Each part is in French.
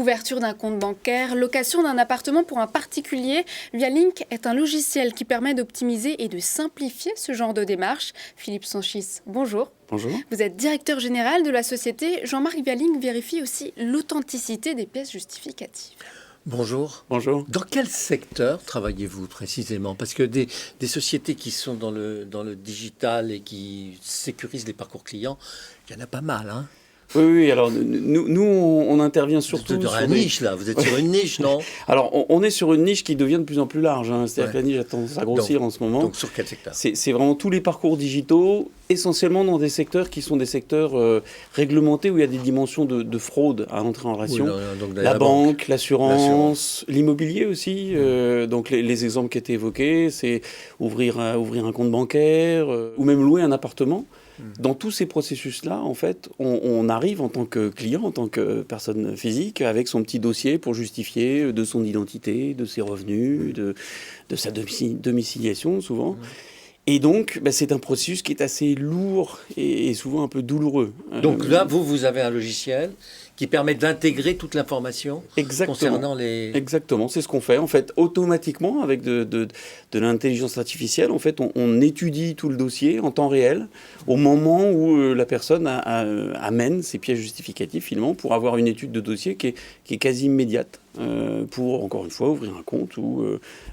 Ouverture d'un compte bancaire, location d'un appartement pour un particulier, Vialink est un logiciel qui permet d'optimiser et de simplifier ce genre de démarche. Philippe Sanchis, bonjour. Bonjour. Vous êtes directeur général de la société. Jean-Marc Vialink vérifie aussi l'authenticité des pièces justificatives. Bonjour. Bonjour. Dans quel secteur travaillez-vous précisément? Parce que des sociétés qui sont dans le digital et qui sécurisent les parcours clients, il y en a pas mal, hein? Oui, alors nous on intervient surtout Vous êtes sur une niche, là. Vous êtes sur une niche, non? Alors, on est sur une niche qui devient de plus en plus large. Hein. C'est-à-dire que la niche a tendance à grossir en ce moment. Donc, sur quel secteur? C'est vraiment tous les parcours digitaux, essentiellement dans des secteurs qui sont des secteurs réglementés où il y a des dimensions de fraude à entrer en relation. Oui, donc, la banque, l'assurance, l'immobilier aussi. Donc, les exemples qui étaient évoqués, c'est ouvrir un compte bancaire ou même louer un appartement. Dans tous ces processus-là, en fait, on arrive en tant que client, en tant que personne physique, avec son petit dossier pour justifier de son identité, de ses revenus, de sa domiciliation, souvent. Et donc, c'est un processus qui est assez lourd et souvent un peu douloureux. Donc là, vous avez un logiciel qui permet d'intégrer toute l'information concernant les... Exactement, c'est ce qu'on fait. En fait, automatiquement, avec de l'intelligence artificielle, en fait, on étudie tout le dossier en temps réel, au moment où la personne amène ses pièces justificatives, finalement, pour avoir une étude de dossier qui est quasi immédiate, pour, encore une fois, ouvrir un compte ou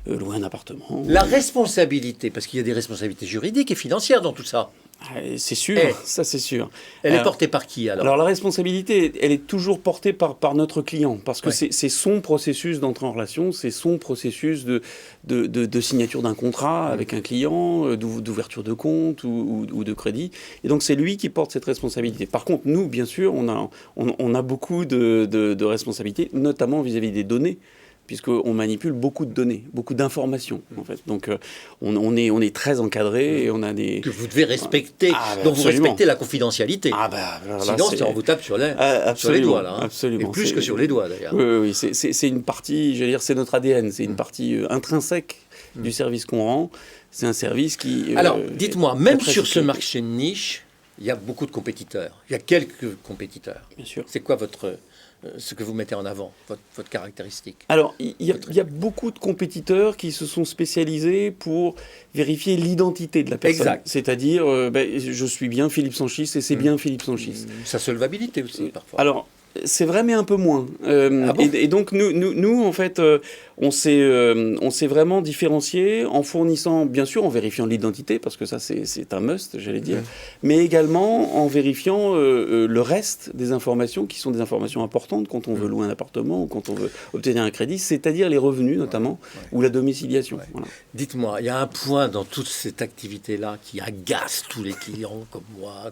louer un appartement. La responsabilité, parce qu'il y a des responsabilités juridiques et financières dans tout ça. C'est sûr, ça c'est sûr. Elle est portée par qui alors? Alors la responsabilité, elle est toujours portée par notre client, parce que c'est son processus d'entrée en relation, c'est son processus de signature d'un contrat avec un client, d'ouverture de compte ou de crédit. Et donc c'est lui qui porte cette responsabilité. Par contre, nous, bien sûr, on a beaucoup de responsabilités, notamment vis-à-vis des données, puisqu'on manipule beaucoup de données, beaucoup d'informations, en fait. Donc, on est très encadré et on a des... Que vous devez respecter. Donc, absolument. vous respectez la confidentialité. Sinon, on vous tape sur les doigts, là. Hein. Absolument. Et plus que sur les doigts, d'ailleurs. Oui, c'est une partie, j'allais dire, c'est notre ADN. C'est une partie intrinsèque du service qu'on rend. C'est un service qui... Alors, dites-moi, même sur ce marché de niche, il y a beaucoup de compétiteurs. Il y a quelques compétiteurs. Bien sûr. C'est quoi ce que vous mettez en avant, votre caractéristique? Alors, il y a beaucoup de compétiteurs qui se sont spécialisés pour vérifier l'identité de la personne. Exact. C'est-à-dire, je suis bien Philippe Sanchis et c'est bien Philippe Sanchis. Sa solvabilité aussi, parfois. Alors, c'est vrai, mais un peu moins. Et donc, nous, en fait, on s'est vraiment différencié en fournissant, bien sûr, en vérifiant l'identité, parce que ça, c'est un must, j'allais dire, mais également en vérifiant le reste des informations, qui sont des informations importantes quand on veut louer un appartement ou quand on veut obtenir un crédit, c'est-à-dire les revenus, notamment, ou la domiciliation. Voilà. Dites-moi, il y a un point dans toute cette activité-là qui agace tous les clients, comme moi,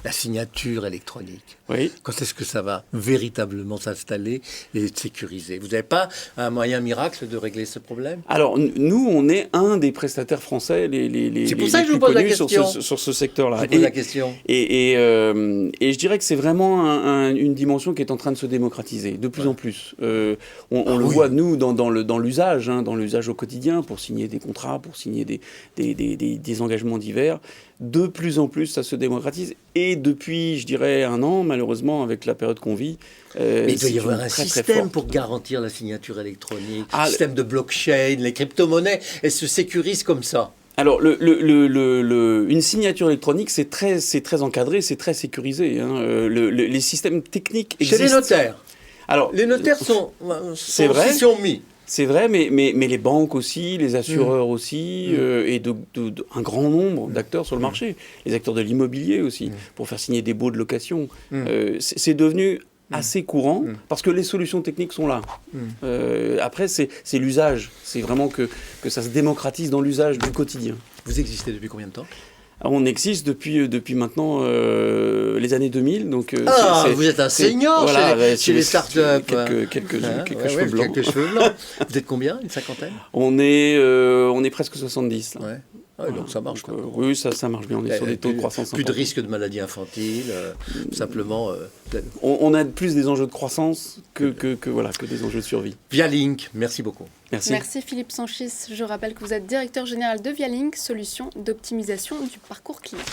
la signature électronique. Oui. Quand est-ce que ça va véritablement s'installer et être sécurisé? Vous n'avez pas un moyen miracle de régler ce problème? Alors, nous, on est un des prestataires français c'est pour ça que je vous pose la question. Sur ce secteur-là. Je vous pose la question. Et je dirais que c'est vraiment une dimension qui est en train de se démocratiser, de plus en plus. On le voit, nous, dans l'usage, dans l'usage au quotidien, pour signer des contrats, pour signer des engagements divers. De plus en plus, ça se démocratise. Et depuis, je dirais, 1 an, malheureusement, avec la période qu'on vit... Mais il doit y avoir un système pour garantir la signature électronique, un système de blockchain, les crypto-monnaies, elles se sécurisent comme ça. Alors, une signature électronique, c'est très encadré, c'est très sécurisé. Hein. Les systèmes techniques existent. Chez les notaires. Alors, les notaires sont mis. C'est vrai, mais les banques aussi, les assureurs aussi, et un grand nombre d'acteurs sur le marché. Les acteurs de l'immobilier aussi, pour faire signer des baux de location. C'est devenu assez courant, parce que les solutions techniques sont là. Après, c'est l'usage. C'est vraiment que ça se démocratise dans l'usage du quotidien. Vous existez depuis combien de temps? On existe depuis maintenant les années 2000. Donc, vous êtes un senior chez les startups. Quelques cheveux blancs. Quelques cheveux blancs. Vous êtes combien? Une cinquantaine? On est presque 70. Là. Ouais. Donc ça marche. Oui, ça marche bien. On est sur des taux de croissance. Plus de risque de maladies infantiles, simplement. On a plus des enjeux de croissance que des enjeux de survie. Vialink, merci beaucoup. Merci Philippe Sanchis. Je rappelle que vous êtes directeur général de Vialink, solution d'optimisation du parcours client.